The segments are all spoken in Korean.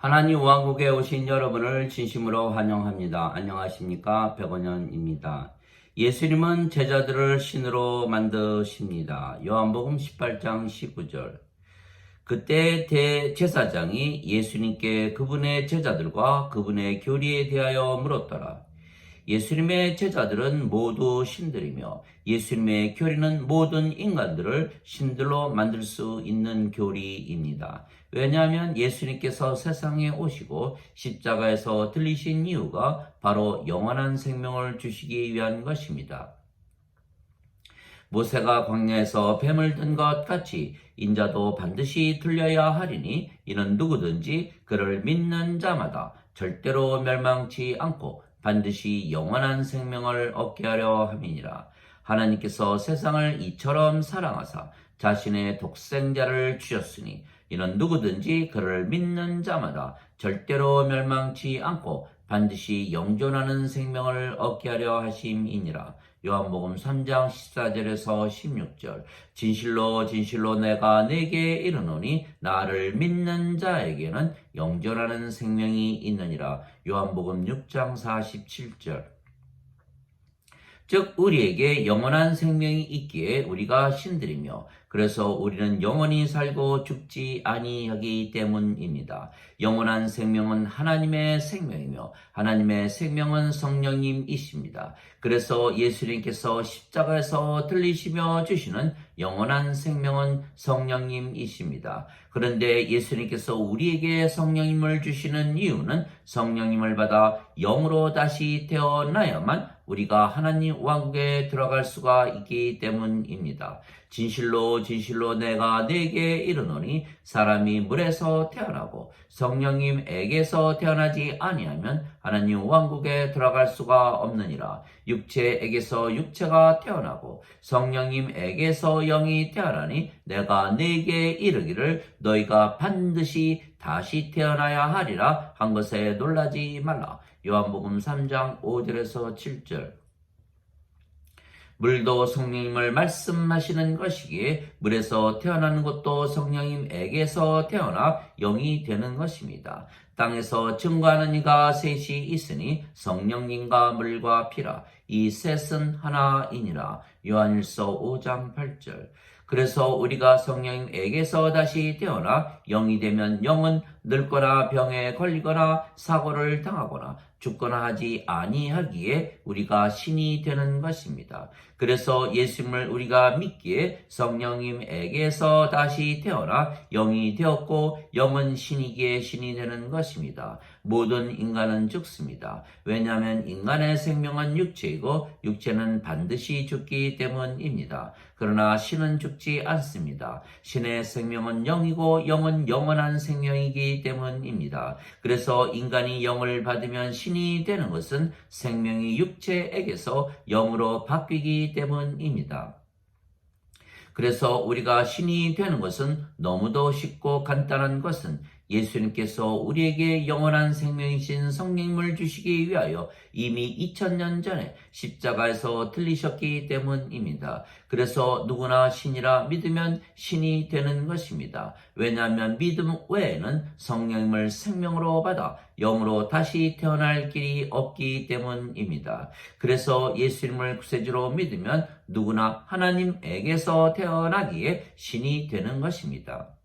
하나님 왕국에 오신 여러분을 진심으로 환영합니다. 안녕하십니까? 백원현입니다. 예수님은 제자들을 신으로 만드십니다. 요한복음 18장 19절. 그때 대제사장이 예수님께 그분의 제자들과 그분의 교리에 대하여 물었더라. 예수님의 제자들은 모두 신들이며 예수님의 교리는 모든 인간들을 신들로 만들 수 있는 교리입니다. 왜냐하면 예수님께서 세상에 오시고 십자가에서 들리신 이유가 바로 영원한 생명을 주시기 위한 것입니다. 모세가 광야에서 뱀을 든 것 같이 인자도 반드시 들려야 하리니 이는 누구든지 그를 믿는 자마다 절대로 멸망치 않고 반드시 영원한 생명을 얻게 하려 함이니라. 하나님께서 세상을 이처럼 사랑하사 자신의 독생자를 주셨으니 이는 누구든지 그를 믿는 자마다 절대로 멸망치 않고 반드시 영존하는 생명을 얻게 하려 하심이니라. 요한복음 3장 14절에서 16절. 진실로 진실로 내가 네게 이르노니 나를 믿는 자에게는 영존하는 생명이 있느니라. 요한복음 6장 47절. 즉 우리에게 영원한 생명이 있기에 우리가 신들이며 그래서 우리는 영원히 살고 죽지 아니하기 때문입니다. 영원한 생명은 하나님의 생명이며 하나님의 생명은 성령님이십니다. 그래서 예수님께서 십자가에서 들리시며 주시는 영원한 생명은 성령님이십니다. 그런데 예수님께서 우리에게 성령님을 주시는 이유는 성령님을 받아 영으로 다시 태어나야만 우리가 하나님 왕국에 들어갈 수가 있기 때문입니다. 진실로 진실로 내가 네게 이르노니 사람이 물에서 태어나고 성령님에게서 태어나지 아니하면 하나님 왕국에 들어갈 수가 없느니라. 육체에게서 육체가 태어나고 성령님에게서 영이 태어나니 내가 네게 이르기를 너희가 반드시 다시 태어나야 하리라 한 것에 놀라지 말라. 요한복음 3장 5절에서 7절. 물도 성령님을 말씀하시는 것이기에 물에서 태어나는 것도 성령님에게서 태어나 영이 되는 것입니다. 땅에서 증거하는 이가 셋이 있으니 성령님과 물과 피라. 이 셋은 하나이니라. 요한일서 5장 8절. 그래서 우리가 성령님에게서 다시 태어나 영이 되면 영은 늙거나 병에 걸리거나 사고를 당하거나 죽거나 하지 아니하기에 우리가 신이 되는 것입니다. 그래서 예수님을 우리가 믿기에 성령님에게서 다시 태어나 영이 되었고 영은 신이기에 신이 되는 것입니다. 모든 인간은 죽습니다. 왜냐하면 인간의 생명은 육체이고 육체는 반드시 죽기 때문입니다. 그러나 신은 죽지 않습니다. 신의 생명은 영이고 영은 영원한 생명이기 때문입니다. 그래서 인간이 영을 받으면 신이 되는 것은 생명이 육체에게서 영으로 바뀌기 때문입니다. 그래서 우리가 신이 되는 것은 너무도 쉽고 간단한 것은 예수님께서 우리에게 영원한 생명이신 성령님을 주시기 위하여 이미 2000년 전에 십자가에서 들리셨기 때문입니다. 그래서 누구나 신이라 믿으면 신이 되는 것입니다. 왜냐하면 믿음 외에는 성령님을 생명으로 받아 영으로 다시 태어날 길이 없기 때문입니다. 그래서 예수님을 구세주로 믿으면 누구나 하나님에게서 태어나기에 신이 되는 것입니다.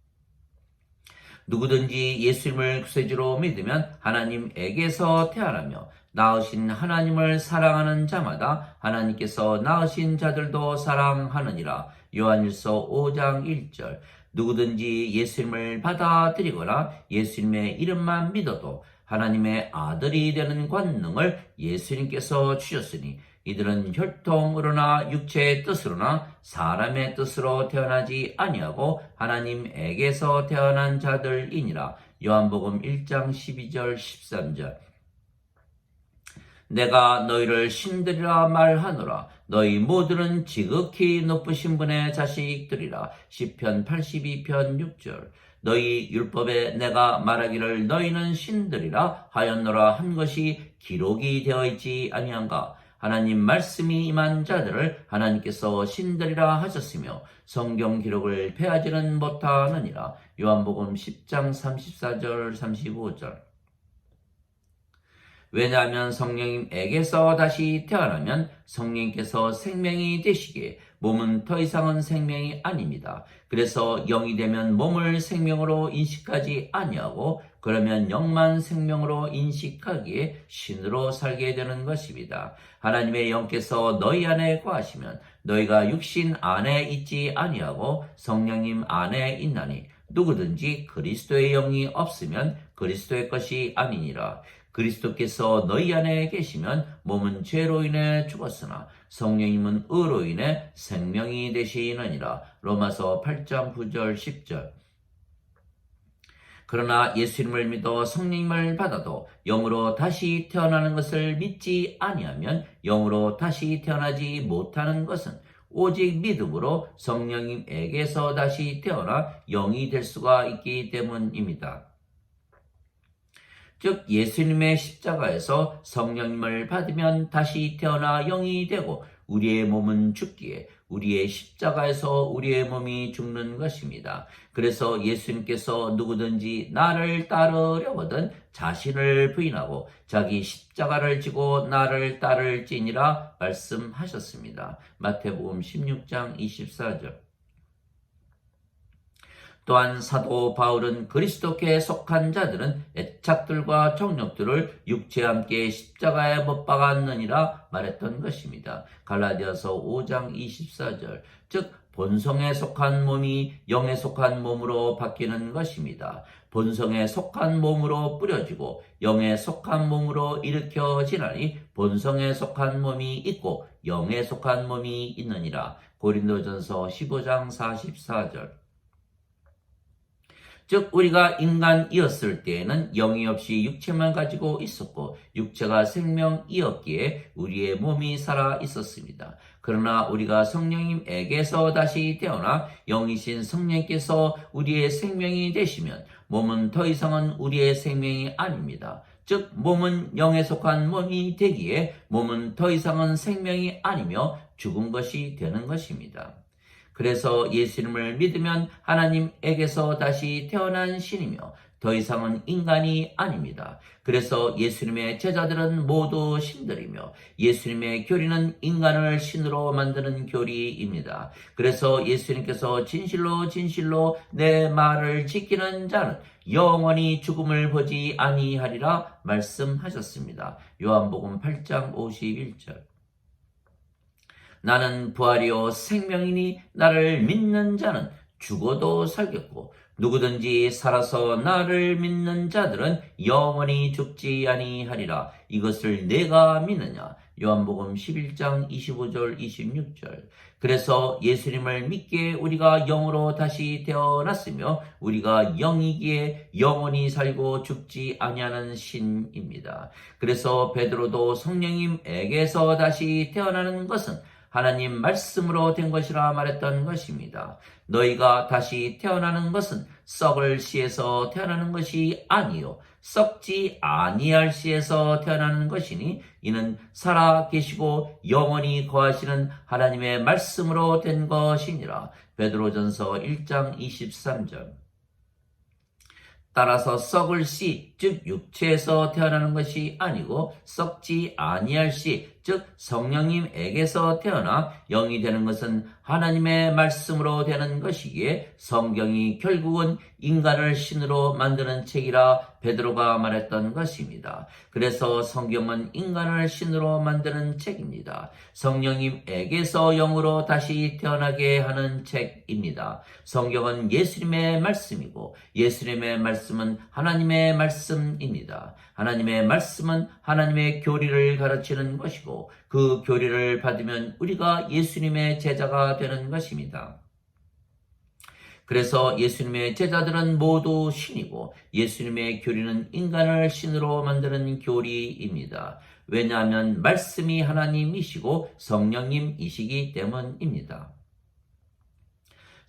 누구든지 예수님을 구세주로 믿으면 하나님에게서 태어나며 낳으신 하나님을 사랑하는 자마다 하나님께서 낳으신 자들도 사랑하느니라. 요한일서 5장 1절. 누구든지 예수님을 받아들이거나 예수님의 이름만 믿어도 하나님의 아들이 되는 권능을 예수님께서 주셨으니 이들은 혈통으로나 육체의 뜻으로나 사람의 뜻으로 태어나지 아니하고 하나님에게서 태어난 자들이니라. 요한복음 1장 12절 13절. 내가 너희를 신들이라 말하노라. 너희 모두는 지극히 높으신 분의 자식들이라. 시편 82편 6절. 너희 율법에 내가 말하기를 너희는 신들이라 하였노라 한 것이 기록이 되어 있지 아니한가. 하나님 말씀이 임한 자들을 하나님께서 신들이라 하셨으며 성경 기록을 폐하지는 못하느니라. 요한복음 10장 34절 35절. 왜냐하면 성령님에게서 다시 태어나면 성령께서 생명이 되시기에 몸은 더 이상은 생명이 아닙니다. 그래서 영이 되면 몸을 생명으로 인식하지 아니하고 그러면 영만 생명으로 인식하기에 신으로 살게 되는 것입니다. 하나님의 영께서 너희 안에 거하시면 너희가 육신 안에 있지 아니하고 성령님 안에 있나니 누구든지 그리스도의 영이 없으면 그리스도의 것이 아니니라. 그리스도께서 너희 안에 계시면 몸은 죄로 인해 죽었으나 성령님은 의로 인해 생명이 되시느니라. 로마서 8장 9절 10절. 그러나 예수님을 믿어 성령님을 받아도 영으로 다시 태어나는 것을 믿지 아니하면 영으로 다시 태어나지 못하는 것은 오직 믿음으로 성령님에게서 다시 태어나 영이 될 수가 있기 때문입니다. 즉 예수님의 십자가에서 성령님을 받으면 다시 태어나 영이 되고 우리의 몸은 죽기에 우리의 십자가에서 우리의 몸이 죽는 것입니다. 그래서 예수님께서 누구든지 나를 따르려거든 자신을 부인하고 자기 십자가를 지고 나를 따를지니라 말씀하셨습니다. 마태복음 16장 24절. 또한 사도 바울은 그리스도께 속한 자들은 애착들과 정욕들을 육체와 함께 십자가에 못 박았느니라 말했던 것입니다. 갈라디아서 5장 24절. 즉 본성에 속한 몸이 영에 속한 몸으로 바뀌는 것입니다. 본성에 속한 몸으로 뿌려지고 영에 속한 몸으로 일으켜지나니 본성에 속한 몸이 있고 영에 속한 몸이 있느니라. 고린도전서 15장 44절. 즉 우리가 인간이었을 때에는 영이 없이 육체만 가지고 있었고 육체가 생명이었기에 우리의 몸이 살아 있었습니다. 그러나 우리가 성령님에게서 다시 태어나 영이신 성령께서 우리의 생명이 되시면 몸은 더 이상은 우리의 생명이 아닙니다. 즉 몸은 영에 속한 몸이 되기에 몸은 더 이상은 생명이 아니며 죽은 것이 되는 것입니다. 그래서 예수님을 믿으면 하나님에게서 다시 태어난 신이며 더 이상은 인간이 아닙니다. 그래서 예수님의 제자들은 모두 신들이며 예수님의 교리는 인간을 신으로 만드는 교리입니다. 그래서 예수님께서 진실로 진실로 내 말을 지키는 자는 영원히 죽음을 보지 아니하리라 말씀하셨습니다. 요한복음 8장 51절. 나는 부활이요 생명이니 나를 믿는 자는 죽어도 살겠고 누구든지 살아서 나를 믿는 자들은 영원히 죽지 아니하리라. 이것을 내가 믿느냐? 요한복음 11장 25절 26절. 그래서 예수님을 믿기에 우리가 영으로 다시 태어났으며 우리가 영이기에 영원히 살고 죽지 아니하는 신입니다. 그래서 베드로도 성령님에게서 다시 태어나는 것은 하나님 말씀으로 된 것이라 말했던 것입니다. 너희가 다시 태어나는 것은 썩을 씨에서 태어나는 것이 아니요 썩지 아니할 씨에서 태어나는 것이니 이는 살아 계시고 영원히 거하시는 하나님의 말씀으로 된 것이니라. 베드로전서 1장 23절. 따라서 썩을 씨, 즉 육체에서 태어나는 것이 아니고 썩지 아니할 씨, 즉 성령님에게서 태어나 영이 되는 것은 하나님의 말씀으로 되는 것이기에 성경이 결국은 인간을 신으로 만드는 책이라 베드로가 말했던 것입니다. 그래서 성경은 인간을 신으로 만드는 책입니다. 성령님에게서 영으로 다시 태어나게 하는 책입니다. 성경은 예수님의 말씀이고 예수님의 말씀은 하나님의 말씀입니다. 하나님의 말씀은 하나님의 교리를 가르치는 것이고 그 교리를 받으면 우리가 예수님의 제자가 되는 것입니다. 그래서 예수님의 제자들은 모두 신이고 예수님의 교리는 인간을 신으로 만드는 교리입니다. 왜냐하면 말씀이 하나님이시고 성령님이시기 때문입니다.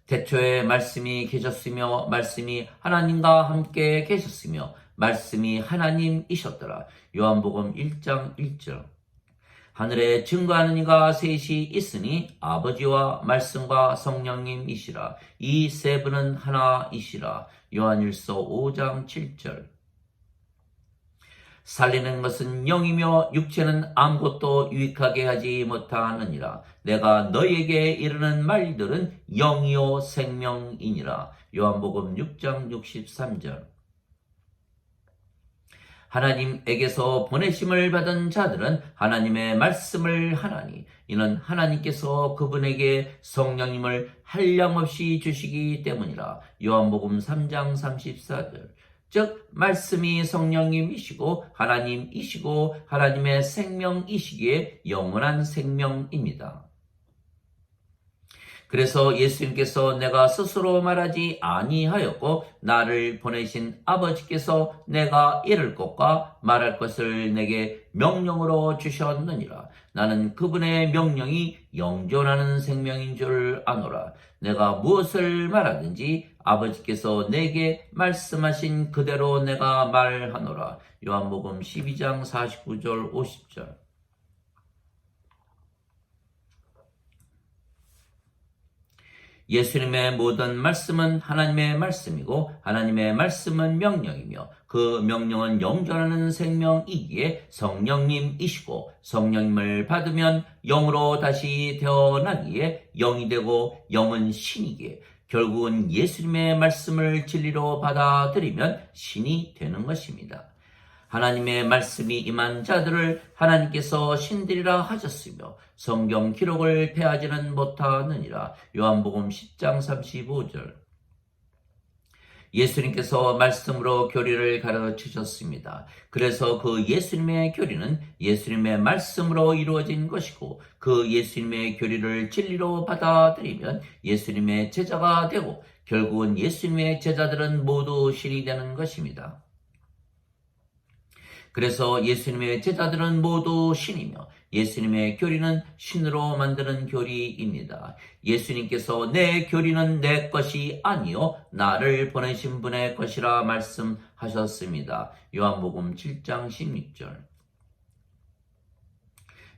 태초에 말씀이 계셨으며 말씀이 하나님과 함께 계셨으며 말씀이 하나님이셨더라. 요한복음 1장 1절. 하늘에 증거하는 이가 셋이 있으니 아버지와 말씀과 성령님이시라. 이 세 분은 하나이시라. 요한일서 5장 7절. 살리는 것은 영이며 육체는 아무것도 유익하게 하지 못하느니라. 내가 너희에게 이르는 말들은 영이요 생명이니라. 요한복음 6장 63절. 하나님에게서 보내심을 받은 자들은 하나님의 말씀을 하나니 이는 하나님께서 그분에게 성령님을 한량없이 주시기 때문이라. 요한복음 3장 34절. 즉 말씀이 성령님이시고 하나님이시고 하나님의 생명이시기에 영원한 생명입니다. 그래서 예수님께서 내가 스스로 말하지 아니하였고 나를 보내신 아버지께서 내가 이를 것과 말할 것을 내게 명령으로 주셨느니라. 나는 그분의 명령이 영존하는 생명인 줄 아노라. 내가 무엇을 말하든지 아버지께서 내게 말씀하신 그대로 내가 말하노라. 요한복음 12장 49절 50절. 예수님의 모든 말씀은 하나님의 말씀이고 하나님의 말씀은 명령이며 그 명령은 영존하는 생명이기에 성령님이시고 성령님을 받으면 영으로 다시 태어나기에 영이 되고 영은 신이기에 결국은 예수님의 말씀을 진리로 받아들이면 신이 되는 것입니다. 하나님의 말씀이 임한 자들을 하나님께서 신들이라 하셨으며 성경 기록을 폐하지는 못하느니라. 요한복음 10장 35절. 예수님께서 말씀으로 교리를 가르치셨습니다. 그래서 그 예수님의 교리는 예수님의 말씀으로 이루어진 것이고 그 예수님의 교리를 진리로 받아들이면 예수님의 제자가 되고 결국은 예수님의 제자들은 모두 신이 되는 것입니다. 그래서 예수님의 제자들은 모두 신이며 예수님의 교리는 신으로 만드는 교리입니다. 예수님께서 내 교리는 내 것이 아니요 나를 보내신 분의 것이라 말씀하셨습니다. 요한복음 7장 16절.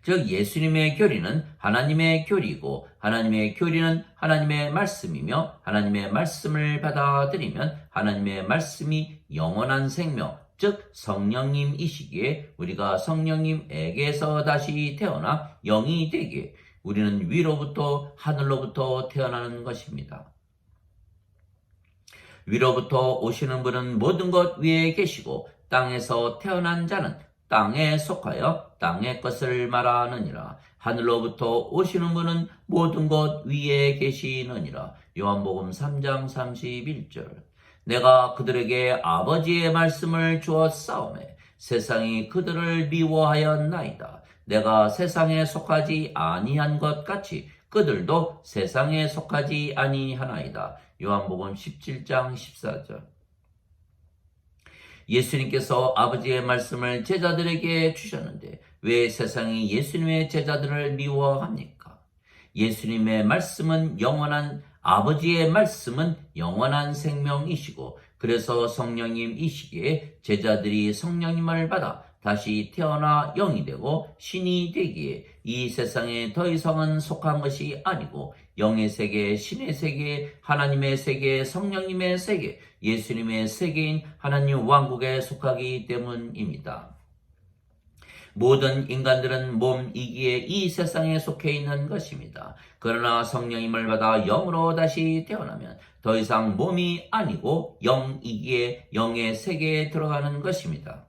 즉 예수님의 교리는 하나님의 교리고 하나님의 교리는 하나님의 말씀이며 하나님의 말씀을 받아들이면 하나님의 말씀이 영원한 생명 즉 성령님이시기에 우리가 성령님에게서 다시 태어나 영이 되기에 우리는 위로부터 하늘로부터 태어나는 것입니다. 위로부터 오시는 분은 모든 것 위에 계시고 땅에서 태어난 자는 땅에 속하여 땅의 것을 말하느니라. 하늘로부터 오시는 분은 모든 것 위에 계시느니라. 요한복음 3장 31절. 내가 그들에게 아버지의 말씀을 주었사오매 세상이 그들을 미워하였나이다. 내가 세상에 속하지 아니한 것 같이 그들도 세상에 속하지 아니하나이다. 요한복음 17장 14절. 예수님께서 아버지의 말씀을 제자들에게 주셨는데 왜 세상이 예수님의 제자들을 미워합니까? 예수님의 말씀은 아버지의 말씀은 영원한 생명이시고 그래서 성령님이시기에 제자들이 성령님을 받아 다시 태어나 영이 되고 신이 되기에 이 세상에 더 이상은 속한 것이 아니고 영의 세계, 신의 세계, 하나님의 세계, 성령님의 세계, 예수님의 세계인 하나님 왕국에 속하기 때문입니다. 모든 인간들은 몸이기에 이 세상에 속해 있는 것입니다. 그러나 성령님을 받아 영으로 다시 태어나면 더 이상 몸이 아니고 영이기에 영의 세계에 들어가는 것입니다.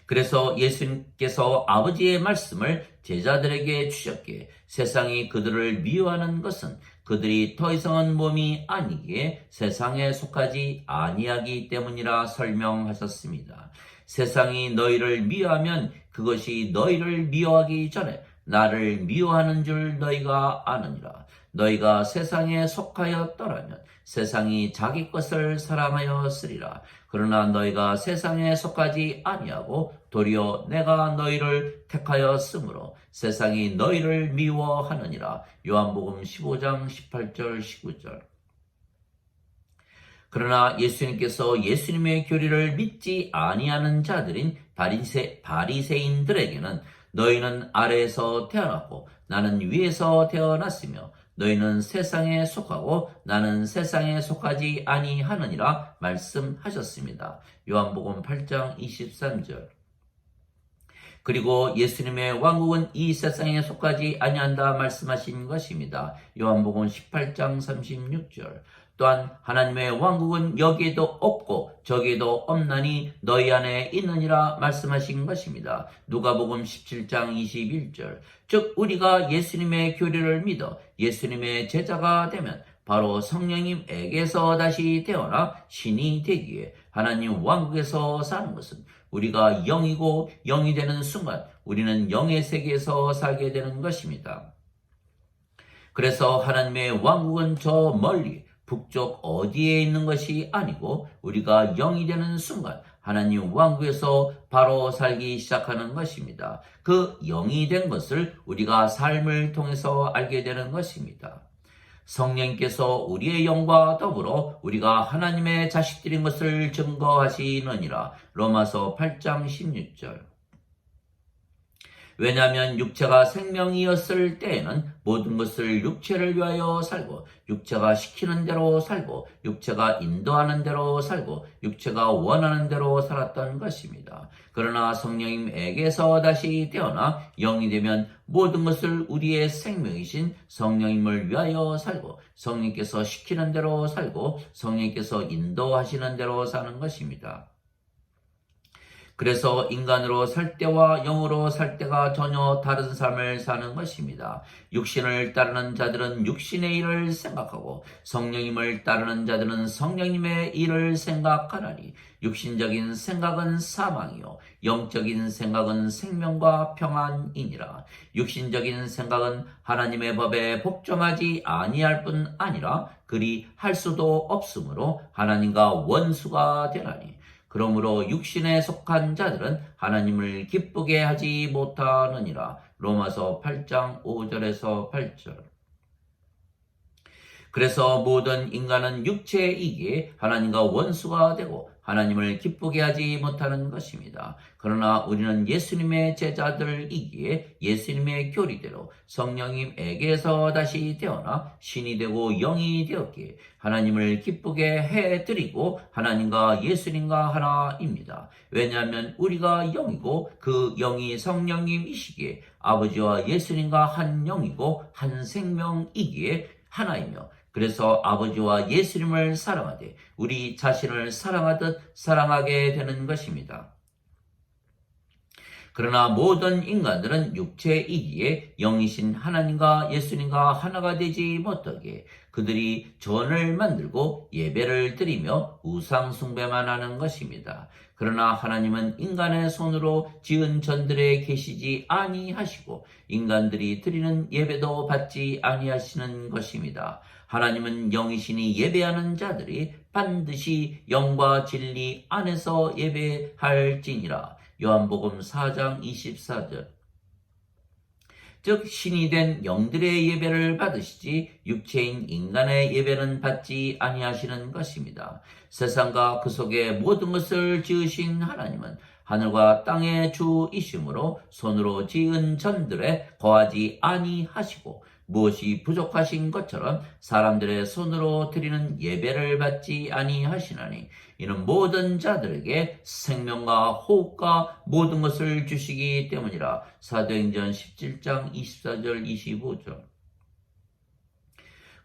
그래서 예수님께서 아버지의 말씀을 제자들에게 주셨기에 세상이 그들을 미워하는 것은 그들이 더 이상은 몸이 아니기에 세상에 속하지 아니하기 때문이라 설명하셨습니다. 세상이 너희를 미워하면 그것이 너희를 미워하기 전에 나를 미워하는 줄 너희가 아느니라. 너희가 세상에 속하였더라면 세상이 자기 것을 사랑하였으리라. 그러나 너희가 세상에 속하지 아니하고 도리어 내가 너희를 택하였으므로 세상이 너희를 미워하느니라. 요한복음 15장 18절 19절. 그러나 예수님께서 예수님의 교리를 믿지 아니하는 자들인 바리새인들에게는 너희는 아래에서 태어났고 나는 위에서 태어났으며 너희는 세상에 속하고 나는 세상에 속하지 아니하느니라 말씀하셨습니다. 요한복음 8장 23절. 그리고 예수님의 왕국은 이 세상에 속하지 아니한다 말씀하신 것입니다. 요한복음 18장 36절. 또한 하나님의 왕국은 여기에도 없고 저기에도 없나니 너희 안에 있느니라 말씀하신 것입니다. 누가복음 17장 21절. 즉 우리가 예수님의 교리를 믿어 예수님의 제자가 되면 바로 성령님에게서 다시 태어나 신이 되기에 하나님 왕국에서 사는 것은 우리가 영이고 영이 되는 순간 우리는 영의 세계에서 살게 되는 것입니다. 그래서 하나님의 왕국은 저 멀리 북쪽 어디에 있는 것이 아니고 우리가 영이 되는 순간 하나님 왕국에서 바로 살기 시작하는 것입니다. 그 영이 된 것을 우리가 삶을 통해서 알게 되는 것입니다. 성령께서 우리의 영과 더불어 우리가 하나님의 자식들인 것을 증거하시느니라. 로마서 8장 16절. 왜냐하면 육체가 생명이었을 때에는 모든 것을 육체를 위하여 살고 육체가 시키는 대로 살고 육체가 인도하는 대로 살고 육체가 원하는 대로 살았던 것입니다. 그러나 성령님에게서 다시 태어나 영이 되면 모든 것을 우리의 생명이신 성령님을 위하여 살고 성령께서 시키는 대로 살고 성령께서 인도하시는 대로 사는 것입니다. 그래서 인간으로 살 때와 영으로 살 때가 전혀 다른 삶을 사는 것입니다. 육신을 따르는 자들은 육신의 일을 생각하고 성령님을 따르는 자들은 성령님의 일을 생각하나니 육신적인 생각은 사망이요 영적인 생각은 생명과 평안이니라. 육신적인 생각은 하나님의 법에 복종하지 아니할 뿐 아니라 그리 할 수도 없으므로 하나님과 원수가 되나니 그러므로 육신에 속한 자들은 하나님을 기쁘게 하지 못하느니라. 로마서 8장 5절에서 8절. 그래서 모든 인간은 육체이기에 하나님과 원수가 되고 하나님을 기쁘게 하지 못하는 것입니다. 그러나 우리는 예수님의 제자들이기에 예수님의 교리대로 성령님에게서 다시 태어나 신이 되고 영이 되었기에 하나님을 기쁘게 해드리고 하나님과 예수님과 하나입니다. 왜냐하면 우리가 영이고 그 영이 성령님이시기에 아버지와 예수님과 한 영이고 한 생명이기에 하나이며 그래서 아버지와 예수님을 사랑하되 우리 자신을 사랑하듯 사랑하게 되는 것입니다. 그러나 모든 인간들은 육체이기에 영이신 하나님과 예수님과 하나가 되지 못하게 그들이 전을 만들고 예배를 드리며 우상 숭배만 하는 것입니다. 그러나 하나님은 인간의 손으로 지은 전들에 계시지 아니하시고 인간들이 드리는 예배도 받지 아니하시는 것입니다. 하나님은 영이시니 예배하는 자들이 반드시 영과 진리 안에서 예배할지니라. 요한복음 4장 24절. 즉 신이 된 영들의 예배를 받으시지 육체인 인간의 예배는 받지 아니하시는 것입니다. 세상과 그 속의 모든 것을 지으신 하나님은 하늘과 땅의 주이심으로 손으로 지은 전들에 거하지 아니하시고 무엇이 부족하신 것처럼 사람들의 손으로 드리는 예배를 받지 아니하시나니 이는 모든 자들에게 생명과 호흡과 모든 것을 주시기 때문이라. 사도행전 17장 24절 25절.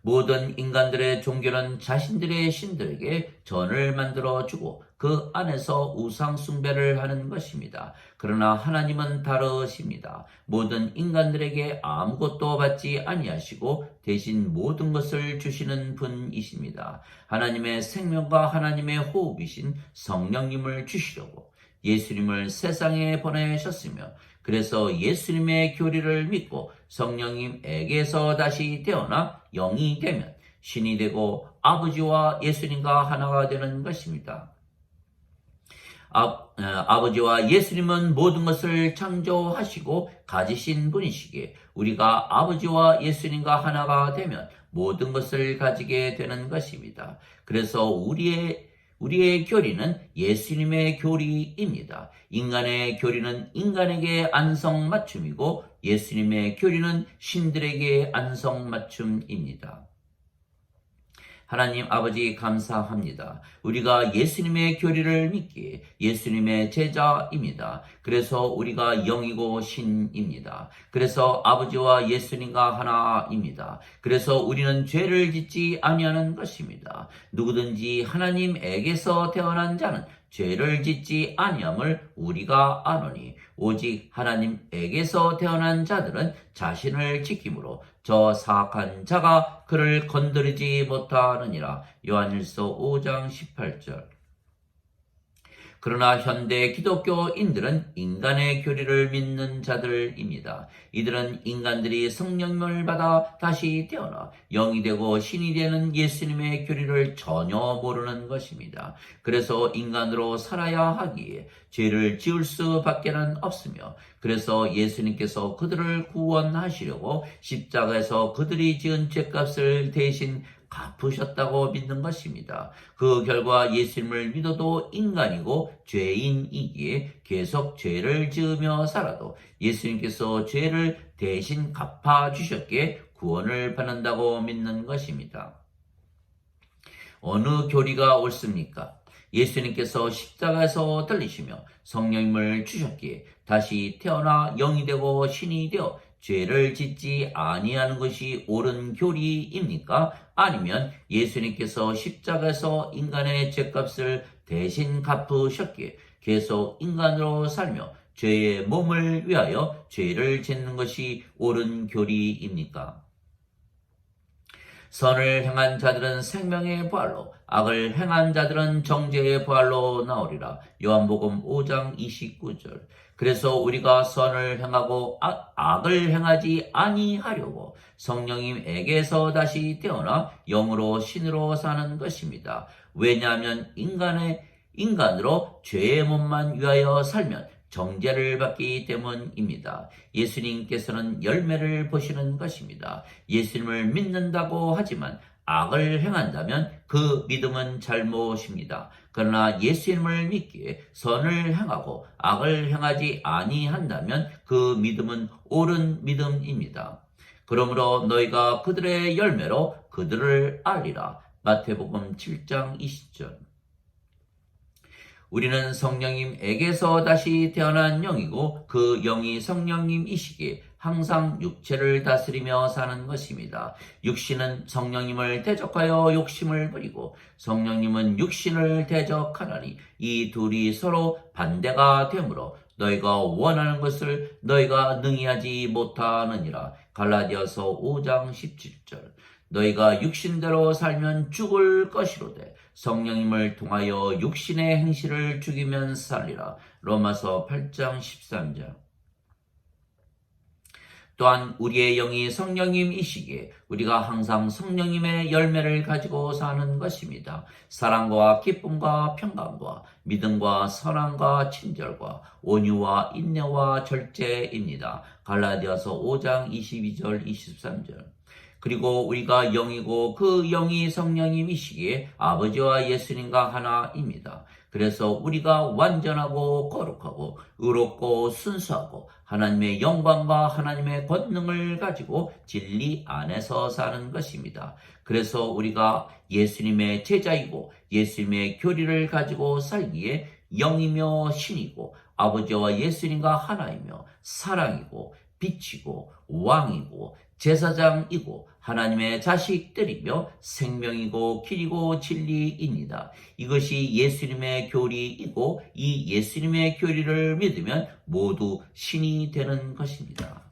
모든 인간들의 종교는 자신들의 신들에게 전을 만들어 주고 그 안에서 우상 숭배를 하는 것입니다. 그러나 하나님은 다르십니다. 모든 인간들에게 아무것도 받지 아니하시고 대신 모든 것을 주시는 분이십니다. 하나님의 생명과 하나님의 호흡이신 성령님을 주시려고 예수님을 세상에 보내셨으며 그래서 예수님의 교리를 믿고 성령님에게서 다시 태어나 영이 되면 신이 되고 아버지와 예수님과 하나가 되는 것입니다. 아버지와 예수님은 모든 것을 창조하시고 가지신 분이시기에 우리가 아버지와 예수님과 하나가 되면 모든 것을 가지게 되는 것입니다. 그래서 우리의 교리는 예수님의 교리입니다. 인간의 교리는 인간에게 안성맞춤이고 예수님의 교리는 신들에게 안성맞춤입니다. 하나님 아버지 감사합니다. 우리가 예수님의 교리를 믿기에 예수님의 제자입니다. 그래서 우리가 영이고 신입니다. 그래서 아버지와 예수님과 하나입니다. 그래서 우리는 죄를 짓지 아니하는 것입니다. 누구든지 하나님에게서 태어난 자는 죄를 짓지 아니함을 우리가 아노니 오직 하나님에게서 태어난 자들은 자신을 지킴으로 저 사악한 자가 그를 건드리지 못하느니라. 요한일서 5장 18절. 그러나 현대 기독교인들은 인간의 교리를 믿는 자들입니다. 이들은 인간들이 성령을 받아 다시 태어나 영이 되고 신이 되는 예수님의 교리를 전혀 모르는 것입니다. 그래서 인간으로 살아야 하기에 죄를 지을 수밖에는 없으며 그래서 예수님께서 그들을 구원하시려고 십자가에서 그들이 지은 죄값을 대신 갚으셨다고 믿는 것입니다. 그 결과 예수님을 믿어도 인간이고 죄인이기에 계속 죄를 지으며 살아도 예수님께서 죄를 대신 갚아주셨기에 구원을 받는다고 믿는 것입니다. 어느 교리가 옳습니까? 예수님께서 십자가에서 들리시며 성령님을 주셨기에 다시 태어나 영이 되고 신이 되어 죄를 짓지 아니하는 것이 옳은 교리입니까? 아니면 예수님께서 십자가에서 인간의 죄값을 대신 갚으셨기에 계속 인간으로 살며 죄의 몸을 위하여 죄를 짓는 것이 옳은 교리입니까? 선을 행한 자들은 생명의 부활로 악을 행한 자들은 정죄의 부활로 나오리라. 요한복음 5장 29절. 그래서 우리가 선을 행하고 악을 행하지 아니하려고 성령님에게서 다시 태어나 영으로 신으로 사는 것입니다. 왜냐하면 인간으로 죄의 몸만 위하여 살면 정죄를 받기 때문입니다. 예수님께서는 열매를 보시는 것입니다. 예수님을 믿는다고 하지만 악을 행한다면 그 믿음은 잘못입니다. 그러나 예수님을 믿기에 선을 행하고 악을 행하지 아니한다면 그 믿음은 옳은 믿음입니다. 그러므로 너희가 그들의 열매로 그들을 알리라. 마태복음 7장 20절. 우리는 성령님에게서 다시 태어난 영이고 그 영이 성령님이시기에 항상 육체를 다스리며 사는 것입니다. 육신은 성령님을 대적하여 욕심을 부리고 성령님은 육신을 대적하나니 이 둘이 서로 반대가 되므로 너희가 원하는 것을 너희가 능히 하지 못하느니라. 갈라디아서 5장 17절. 너희가 육신대로 살면 죽을 것이로되 성령님을 통하여 육신의 행실을 죽이면 살리라. 로마서 8장 13절. 또한 우리의 영이 성령님이시기에 우리가 항상 성령님의 열매를 가지고 사는 것입니다. 사랑과 기쁨과 평강과 믿음과 선함과 친절과 온유와 인내와 절제입니다. 갈라디아서 5장 22절 23절. 그리고 우리가 영이고 그 영이 성령님이시기에 아버지와 예수님과 하나입니다. 그래서 우리가 완전하고 거룩하고 의롭고 순수하고 하나님의 영광과 하나님의 권능을 가지고 진리 안에서 사는 것입니다. 그래서 우리가 예수님의 제자이고 예수님의 교리를 가지고 살기에 영이며 신이고 아버지와 예수님과 하나이며 사랑이고 빛이고 왕이고 제사장이고 하나님의 자식들이며 생명이고 길이고 진리입니다. 이것이 예수님의 교리이고 이 예수님의 교리를 믿으면 모두 신이 되는 것입니다.